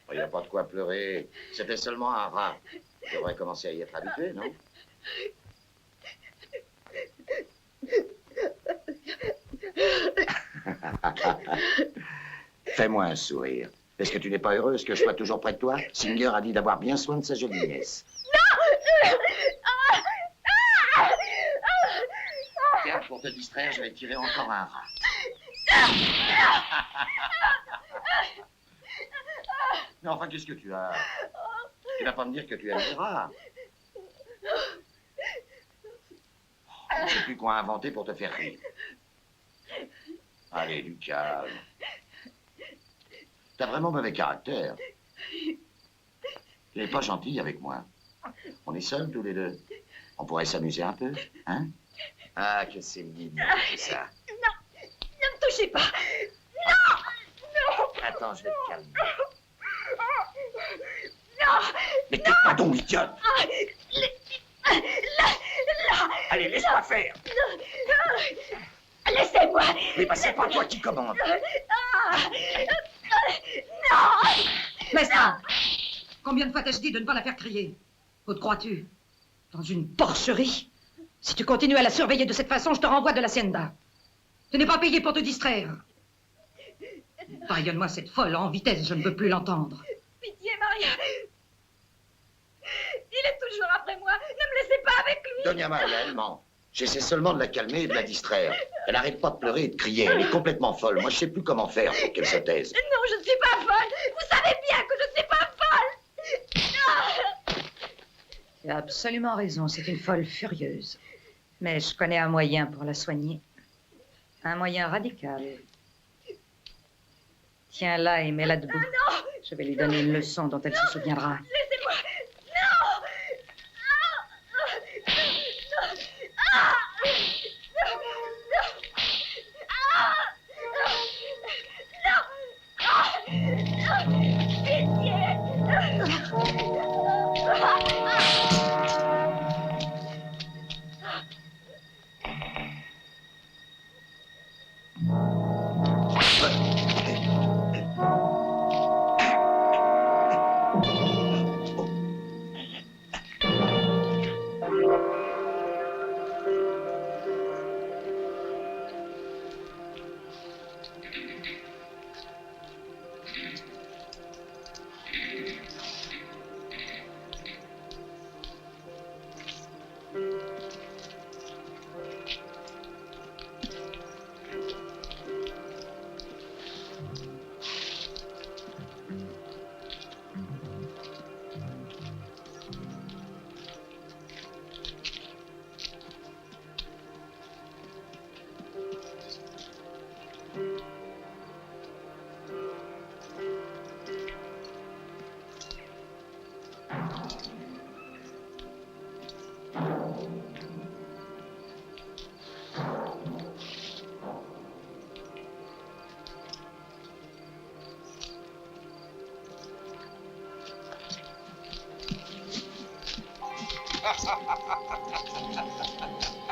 Il n'y a pas de quoi pleurer. C'était seulement un rat. Tu devrais commencer à y être habitué, non? Fais-moi un sourire. Est-ce que tu n'es pas heureuse que je sois toujours près de toi? Singer a dit d'avoir bien soin de sa jolie nièce. Tiens, pour te distraire, je vais tirer encore un rat. Mais enfin, qu'est-ce que tu as? Tu vas pas me dire que tu aimes les rats. Je ne sais plus quoi inventer pour te faire rire. Allez, du calme. T'as vraiment mauvais caractère. Tu n'es pas gentil avec moi. On est seuls tous les deux. On pourrait s'amuser un peu, hein? Ah, que c'est mignon, tout ça. Non, ne me touchez pas. Non, non. Attends, je vais te calmer. Non. Mais tais-toi donc, idiote. Là. Allez, laisse-moi faire. Laissez-moi. Mais bah, c'est pas toi qui commande. Non. Mestra, combien de fois t'ai-je dit de ne pas la faire crier? Où te crois-tu? Dans une porcherie? Si tu continues à la surveiller de cette façon, je te renvoie de l'hacienda. Tu n'es pas payé pour te distraire. Pardonne-moi cette folle en vitesse, je ne veux plus l'entendre. Pitié, Maria. Il est toujours après moi. Ne me laissez pas avec lui. Doña Maria, elle ment. J'essaie seulement de la calmer et de la distraire. Elle n'arrête pas de pleurer et de crier. Elle est complètement folle. Moi, je sais plus comment faire pour qu'elle se taise. Non, je ne suis pas folle. Vous savez bien que je ne suis pas folle. Tu as absolument raison, c'est une folle furieuse. Mais je connais un moyen pour la soigner. Un moyen radical. Tiens-la et mets-la debout. Je vais lui donner une leçon dont elle se souviendra. Laissez-moi. Non.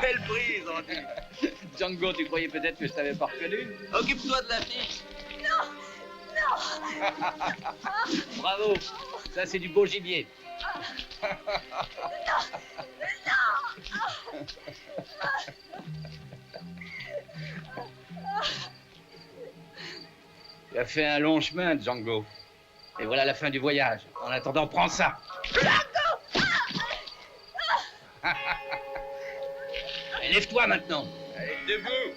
Belle prise, on dit. Django, tu croyais peut-être que je t'avais pas reconnu? Occupe-toi de la fille. Non. Bravo, ça c'est du beau gibier. Tu as fait un long chemin, Django. Et voilà la fin du voyage. En attendant, prends ça. Et lève-toi maintenant. Allez, debout.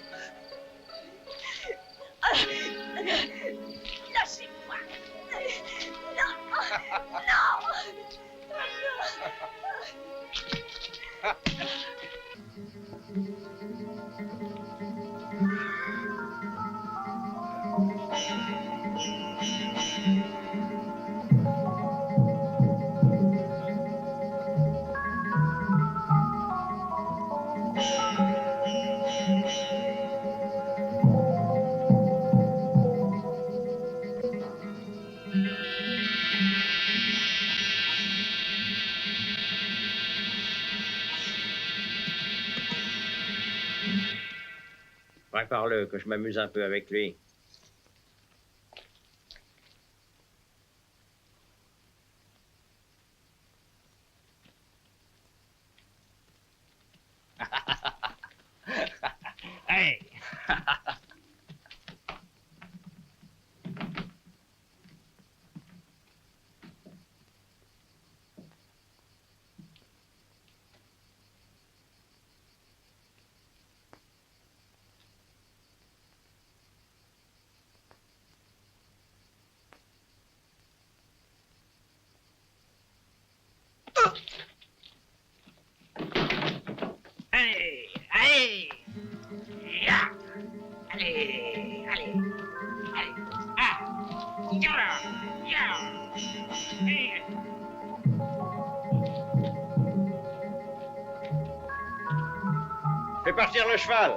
Lâchez-moi. Non. Prépare-le, que je m'amuse un peu avec lui. Allez, allez. Ya. Allez, allez. Allez. Ah. Ya. Ya. Eh. Fais partir le cheval.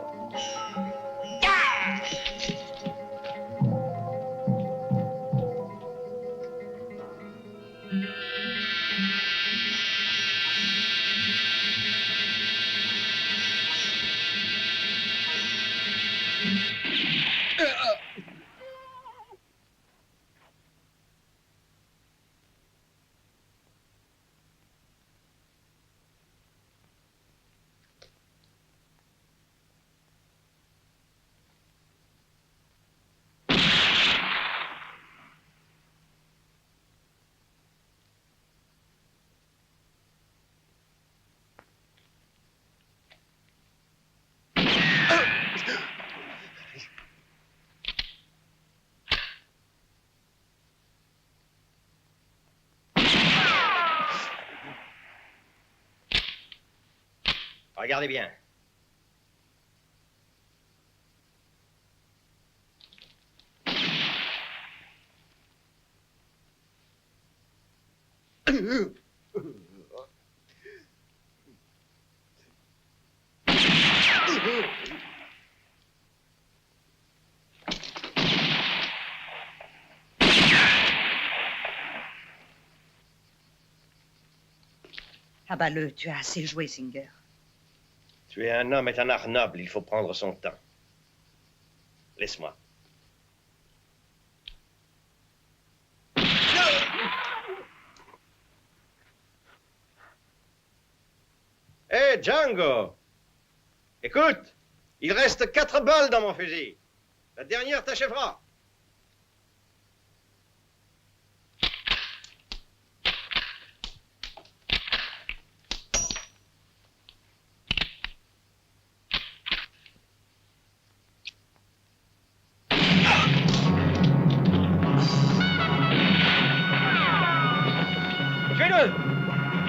Regardez bien. Abat-le, tu as assez joué, Singer. Tu es un homme et un art noble, il faut prendre son temps. Laisse-moi. Hé, Django! Écoute, il reste 4 balles dans mon fusil. La dernière t'achèvera. Tuez-le!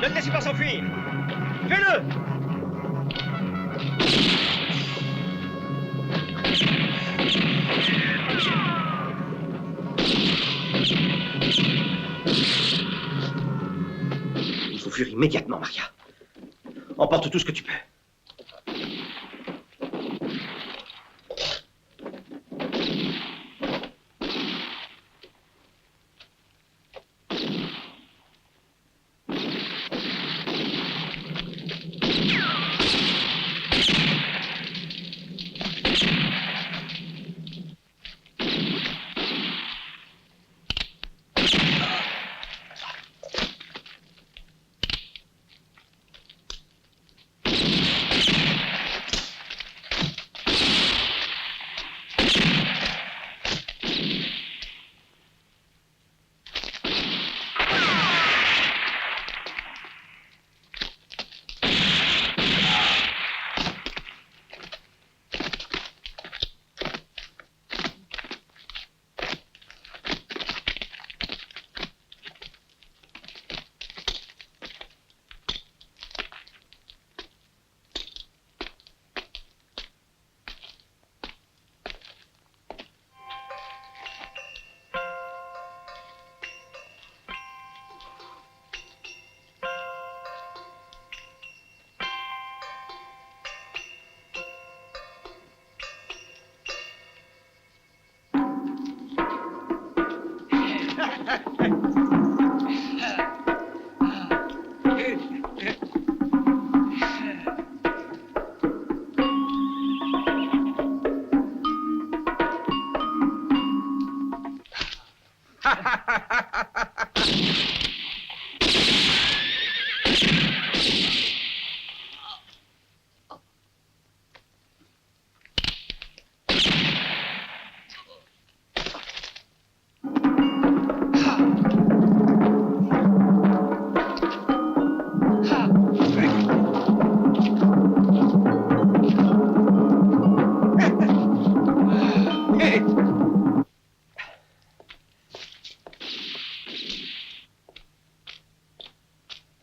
Ne le laissez pas s'enfuir! Tuez-le! Il faut fuir immédiatement, Maria. Emporte tout ce que tu peux.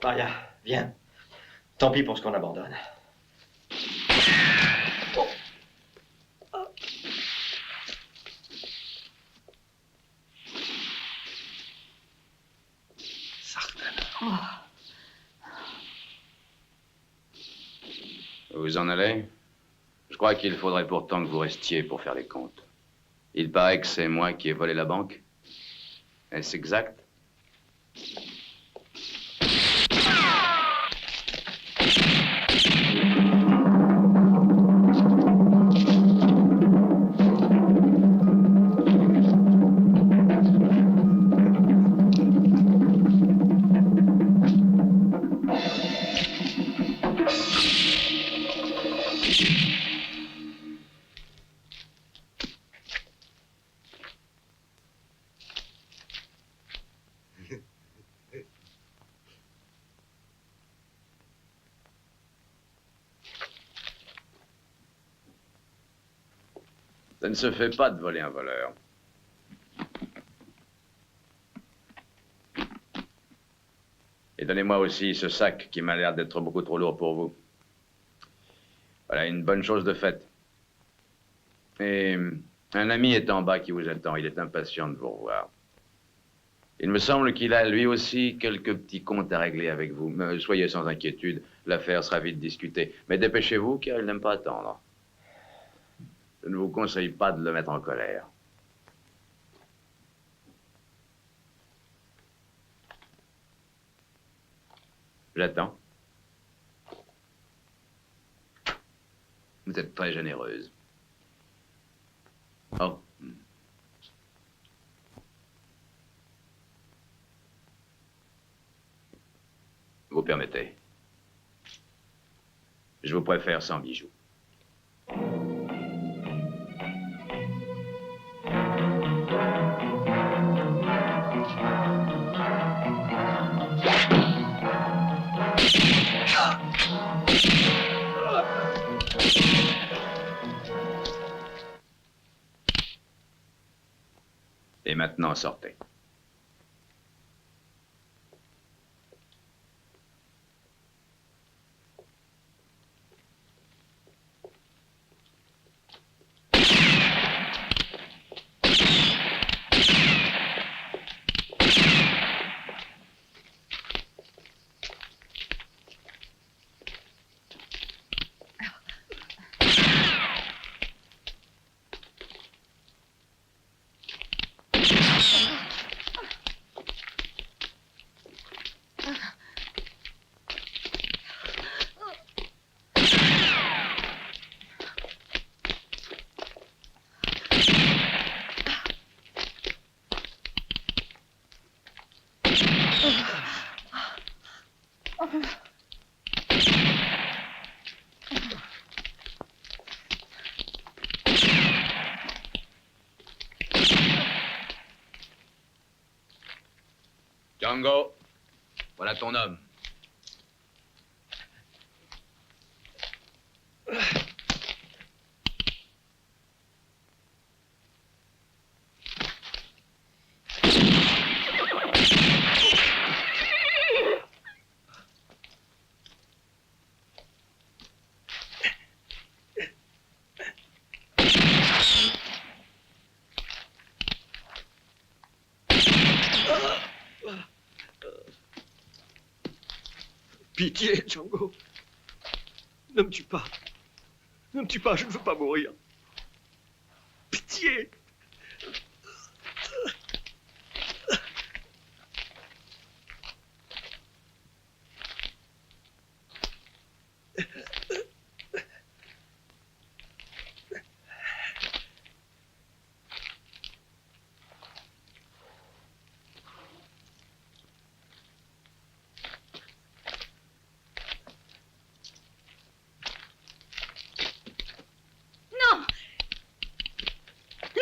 Maria, Viens. Tant pis pour ce qu'on abandonne. Vous en allez? Je crois qu'il faudrait pourtant que vous restiez pour faire les comptes. Il paraît que c'est moi qui ai volé la banque. Est-ce exact? Ça ne se fait pas de voler un voleur. Et donnez-moi aussi ce sac qui m'a l'air d'être beaucoup trop lourd pour vous. Voilà une bonne chose de faite. Et un ami est en bas qui vous attend. Il est impatient de vous revoir. Il me semble qu'il a lui aussi quelques petits comptes à régler avec vous. Mais soyez sans inquiétude, l'affaire sera vite discutée. Mais dépêchez-vous car il n'aime pas attendre. Je ne vous conseille pas de le mettre en colère. J'attends. Vous êtes très généreuse. Oh. Vous permettez. Je vous préfère sans bijoux. Et maintenant, sortez. Django, voilà ton homme. Pitié, Django. Ne me tue pas. Ne me tue pas, je ne veux pas mourir. Pitié.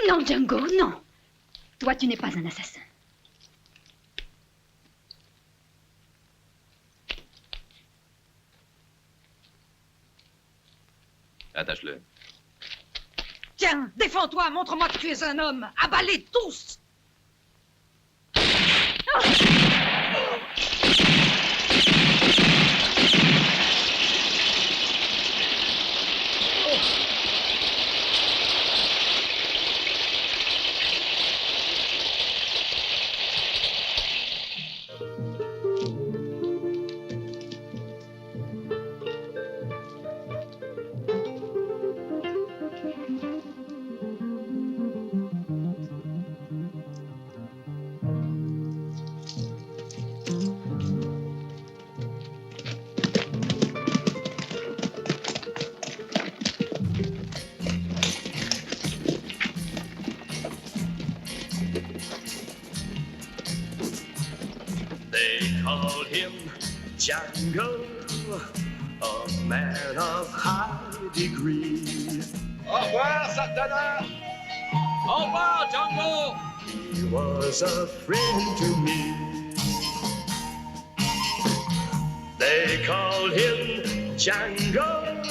Non, Django, non. Toi, tu n'es pas un assassin. Attache-le. Tiens, défends-toi, montre-moi que tu es un homme. Abat-les tous. They called him Django, a man of high degree. Au revoir, Sartana. Au revoir, Django. He was a friend to me. They called him Django,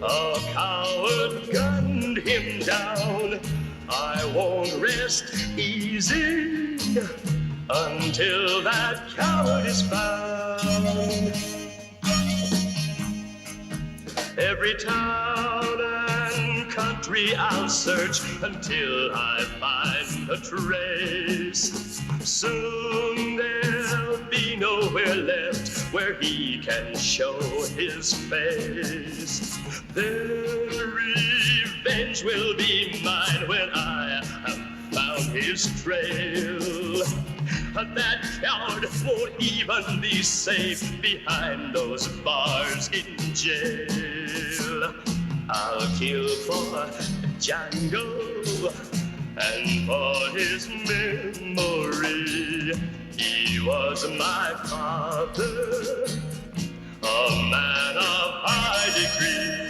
a coward gunned him down. I won't rest easy until that coward is found. Every town and country I'll search until I find a trace. Soon there'll be nowhere left where he can show his face. Their revenge will be mine when I have found his trail. That coward won't even be safe behind those bars in jail. I'll kill for Django and for his memory. He was my father, a man of high degree.